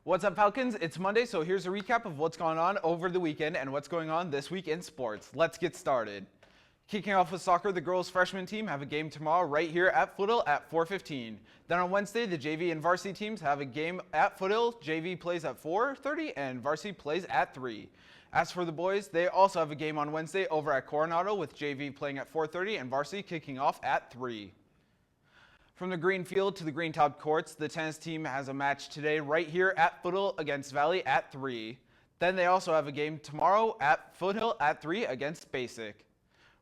What's up, Falcons? It's Monday, so here's a recap of what's going on over the weekend and what's going on this week in sports. Let's get started. Kicking off with soccer, the girls' freshman team have a game tomorrow right here at Foothill at 4:15. Then on Wednesday, the JV and varsity teams have a game at Foothill. JV plays at 4:30 and varsity plays at 3. As for the boys, they also have a game on Wednesday over at Coronado with JV playing at 4:30 and varsity kicking off at 3. From the green field to the green top courts, the tennis team has a match today right here at Foothill against Valley at 3. Then they also have a game tomorrow at Foothill at 3 against Basic.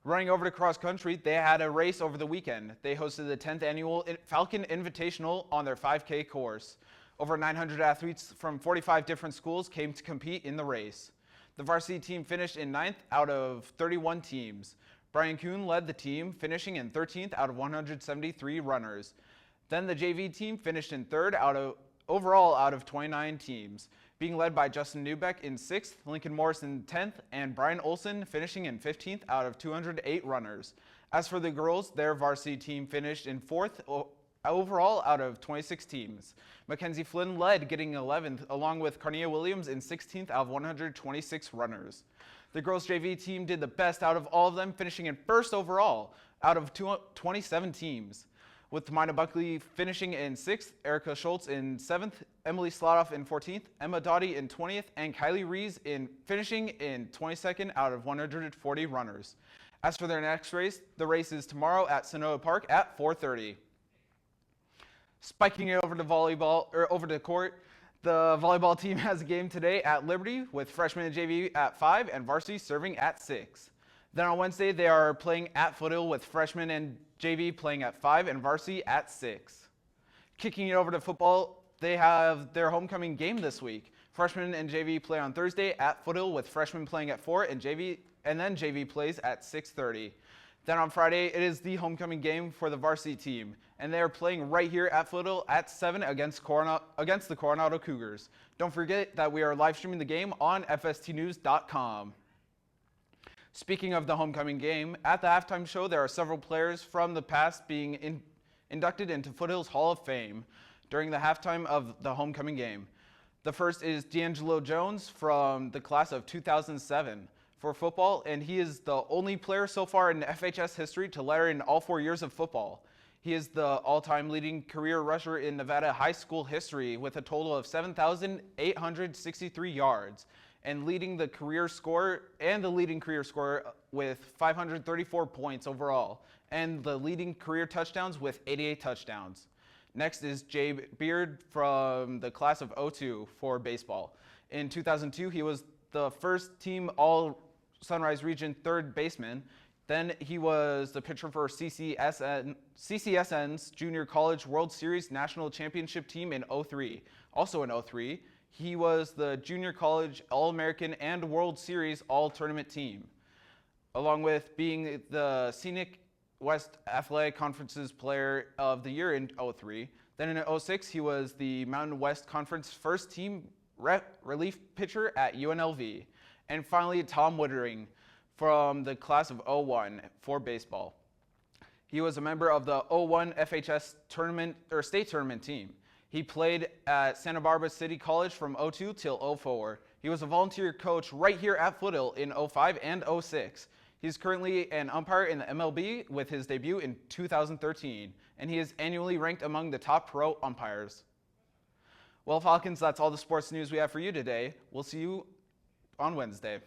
Running over to cross country, they had a race over the weekend. They hosted the 10th annual Falcon Invitational on their 5K course. Over 900 athletes from 45 different schools came to compete in the race. The varsity team finished in 9th out of 31 teams. Brian Kuhn led the team, finishing in 13th out of 173 runners. Then the JV team finished in 3rd overall out of 29 teams, being led by Justin Newbeck in 6th, Lincoln Morris in 10th, and Brian Olson finishing in 15th out of 208 runners. As for the girls, their varsity team finished in 4th overall out of 26 teams. Mackenzie Flynn led, getting 11th, along with Carnia Williams in 16th out of 126 runners. The girls' JV team did the best out of all of them, finishing in 1st overall out of 27 teams, with Mina Buckley finishing in 6th, Erica Schultz in 7th, Emily Slotoff in 14th, Emma Dottie in 20th, and Kylie Rees finishing in 22nd out of 140 runners. As for their next race, the race is tomorrow at Sonoma Park at 4:30. Spiking it over to over to court, the volleyball team has a game today at Liberty with freshmen and JV at 5 and varsity serving at 6. Then on Wednesday, they are playing at Foothill with freshmen and JV playing at 5 and varsity at 6. Kicking it over to football, they have their homecoming game this week. Freshmen and JV play on Thursday at Foothill with freshmen playing at 4 and then JV plays at 6:30. Then on Friday, it is the homecoming game for the varsity team, and they are playing right here at Foothill at 7 against the Coronado Cougars. Don't forget that we are live streaming the game on fstnews.com. Speaking of the homecoming game, at the halftime show, there are several players from the past being inducted into Foothill's Hall of Fame during the halftime of the homecoming game. The first is D'Angelo Jones from the class of 2007. For football, and he is the only player so far in FHS history to letter in all 4 years of football. He is the all-time leading career rusher in Nevada high school history with a total of 7,863 yards, and leading career scorer with 534 points overall, and the leading career touchdowns with 88 touchdowns. Next is Jay Beard from the class of 02 for baseball. In 2002, he was the first team All-Sunrise Region third baseman. Then he was the pitcher for CCSN's Junior College World Series National Championship team in 03. Also in 03, he was the Junior College All-American and World Series All-Tournament team, along with being the Scenic West Athletic Conference's Player of the Year in 03. Then in 06, he was the Mountain West Conference first team relief pitcher at UNLV. And finally, Tom Wittering from the class of 01 for baseball. He was a member of the 01 FHS state tournament team. He played at Santa Barbara City College from 02 till 04. He was a volunteer coach right here at Foothill in 05 and 06. He's currently an umpire in the MLB with his debut in 2013, and he is annually ranked among the top pro umpires. Well, Falcons, that's all the sports news we have for you today. We'll see you on Wednesday.